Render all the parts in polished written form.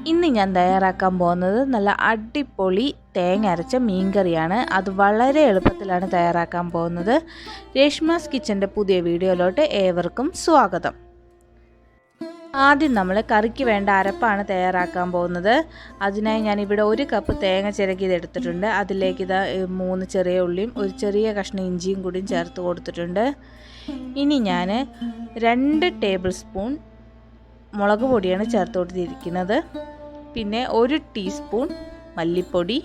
ഇന്ന് ഞാൻ തയ്യാറാക്കാൻ പോകുന്നത് നല്ല അടിപൊളി തേങ്ങ അരച്ച മീൻകറിയാണ്. അത് വളരെ എളുപ്പത്തിലാണ് തയ്യാറാക്കാൻ പോകുന്നത്. രേഷ്മാസ് കിച്ചൻ്റെ പുതിയ വീഡിയോയിലോട്ട് ഏവർക്കും സ്വാഗതം. ആദ്യം നമ്മൾ കറിക്ക് വേണ്ട അരപ്പാണ് തയ്യാറാക്കാൻ പോകുന്നത്. അതിനായി ഞാനിവിടെ 1 കപ്പ് തേങ്ങ ചിരകിയത് എടുത്തിട്ടുണ്ട്. അതിലേക്ക് 3 ചെറിയ ഉള്ളിയും ഒരു ചെറിയ കഷ്ണം ഇഞ്ചിയും കൂടി ചേർത്ത് കൊടുത്തിട്ടുണ്ട്. ഇനി ഞാൻ 2 ടേബിൾ സ്പൂൺ മുളക് പൊടിയാണ് ചേർത്ത് കൊടുത്തിരിക്കുന്നത്. പിന്നെ 1 ടീസ്പൂൺ മല്ലിപ്പൊടി,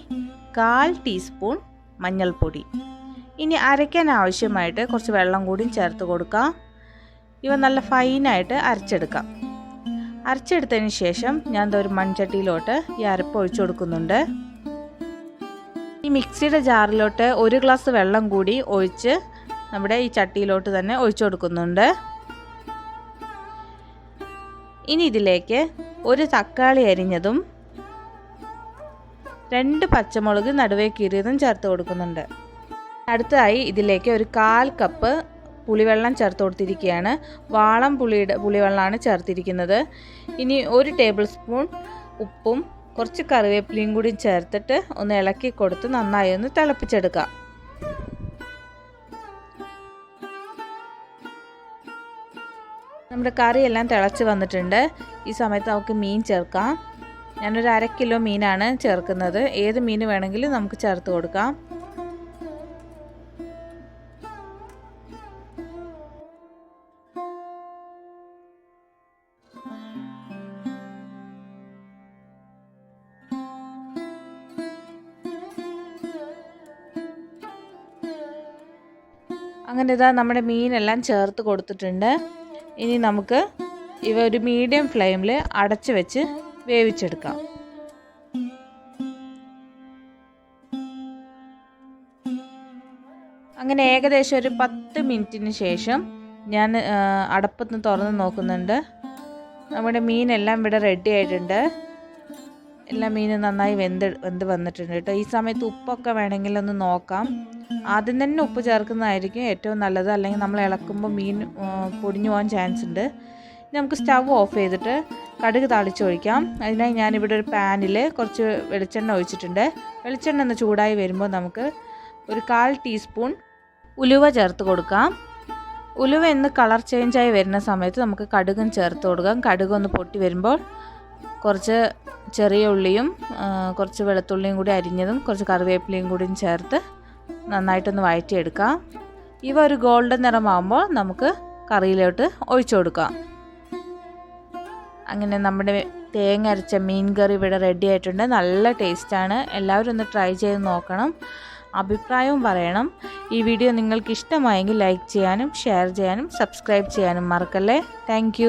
1/4 ടീസ്പൂൺ മഞ്ഞൾപ്പൊടി. ഇനി അരയ്ക്കാൻ ആവശ്യമായിട്ട് കുറച്ച് വെള്ളം കൂടി ചേർത്ത് കൊടുക്കാം. ഇവ നല്ല ഫൈനായിട്ട് അരച്ചെടുക്കാം. അരച്ചെടുത്തതിന് ശേഷം ഞാൻ ഒരു മൺചട്ടിയിലോട്ട് ഈ അരപ്പ് ഒഴിച്ചു കൊടുക്കുന്നുണ്ട്. ഈ മിക്സിയുടെ ജാറിലോട്ട് 1 ഗ്ലാസ് വെള്ളം കൂടി ഒഴിച്ച് നമ്മുടെ ഈ ചട്ടിയിലോട്ട് തന്നെ ഒഴിച്ചു കൊടുക്കുന്നുണ്ട്. ഇനി ഇതിലേക്ക് 1 തക്കാളി അരിഞ്ഞതും 2 പച്ചമുളക് നടുവേ കീറിയതും ചേർത്ത് കൊടുക്കുന്നുണ്ട്. അടുത്തതായി ഇതിലേക്ക് 1/4 കപ്പ് പുളിവെള്ളം ചേർത്ത് കൊടുത്തിരിക്കുകയാണ്. വാളം പുളിവെള്ളമാണ് ചേർത്തിരിക്കുന്നത്. ഇനി 1 ടേബിൾ സ്പൂൺ ഉപ്പും കുറച്ച് കറിവേപ്പിലയും കൂടി ചേർത്തിട്ട് ഒന്ന് ഇളക്കി കൊടുത്ത് നന്നായി ഒന്ന് തിളപ്പിച്ചെടുക്കാം. നമ്മുടെ കറിയെല്ലാം തിളച്ച് വന്നിട്ടുണ്ട്. ഈ സമയത്ത് നമുക്ക് മീൻ ചേർക്കാം. ഞാനൊരു 1/2 കിലോ മീനാണ് ചേർക്കുന്നത്. ഏത് മീൻ വേണമെങ്കിലും നമുക്ക് ചേർത്ത് കൊടുക്കാം. അങ്ങനെ നമ്മുടെ മീനെല്ലാം ചേർത്ത് കൊടുത്തിട്ടുണ്ട്. ഇനി നമുക്ക് ഇവ ഒരു മീഡിയം ഫ്ലെയിമിൽ അടച്ച് വെച്ച് വേവിച്ചെടുക്കാം. അങ്ങനെ ഏകദേശം ഒരു 10 മിനിറ്റിന് ശേഷം ഞാൻ അടപ്പത്ത് തുറന്ന് നോക്കുന്നുണ്ട്. നമ്മുടെ മീനെല്ലാം ഇവിടെ റെഡി ആയിട്ടുണ്ട്. എല്ലാ മീനും നന്നായി വെന്ത് വന്നിട്ടുണ്ട് കേട്ടോ. ഈ സമയത്ത് ഉപ്പൊക്കെ വേണമെങ്കിൽ ഒന്ന് നോക്കാം. ആദ്യം തന്നെ ഉപ്പ് ചേർക്കുന്നതായിരിക്കും ഏറ്റവും നല്ലത്. അല്ലെങ്കിൽ നമ്മൾ ഇളക്കുമ്പോൾ മീൻ പൊടിഞ്ഞു പോകാൻ ചാൻസ് ഉണ്ട്. നമുക്ക് സ്റ്റവ് ഓഫ് ചെയ്തിട്ട് കടുക് താളിച്ചൊഴിക്കാം. അതിനായി ഞാനിവിടെ ഒരു പാനിൽ കുറച്ച് വെളിച്ചെണ്ണ ഒഴിച്ചിട്ടുണ്ട്. വെളിച്ചെണ്ണ ഒന്ന് ചൂടായി വരുമ്പോൾ നമുക്ക് ഒരു 1/4 ടീസ്പൂൺ ഉലുവ ചേർത്ത് കൊടുക്കാം. ഉലുവ എന്ന് കളർ ചേഞ്ചായി വരുന്ന സമയത്ത് നമുക്ക് കടുകും ചേർത്ത് കൊടുക്കാം. കടുക് ഒന്ന് പൊട്ടി വരുമ്പോൾ കുറച്ച് ചെറിയ ഉള്ളിയും കുറച്ച് വെളുത്തുള്ളിയും കൂടി അരിഞ്ഞതും കുറച്ച് കറിവേപ്പിലയും കൂടി ചേർത്ത് നന്നായിട്ടൊന്ന് വഴറ്റിയെടുക്കാം. ഇവ ഒരു ഗോൾഡൻ നിറമാകുമ്പോൾ നമുക്ക് കറിയിലോട്ട് ഒഴിച്ചു കൊടുക്കാം. അങ്ങനെ നമ്മുടെ തേങ്ങ അരച്ച മീൻ കറി ഇവിടെ റെഡി ആയിട്ടുണ്ട്. നല്ല ടേസ്റ്റാണ്. എല്ലാവരും ഒന്ന് ട്രൈ ചെയ്ത് നോക്കണം. അഭിപ്രായവും പറയണം. ഈ വീഡിയോ നിങ്ങൾക്ക് ഇഷ്ടമായെങ്കിൽ ലൈക്ക് ചെയ്യാനും ഷെയർ ചെയ്യാനും സബ്സ്ക്രൈബ് ചെയ്യാനും മറക്കല്ലേ. താങ്ക്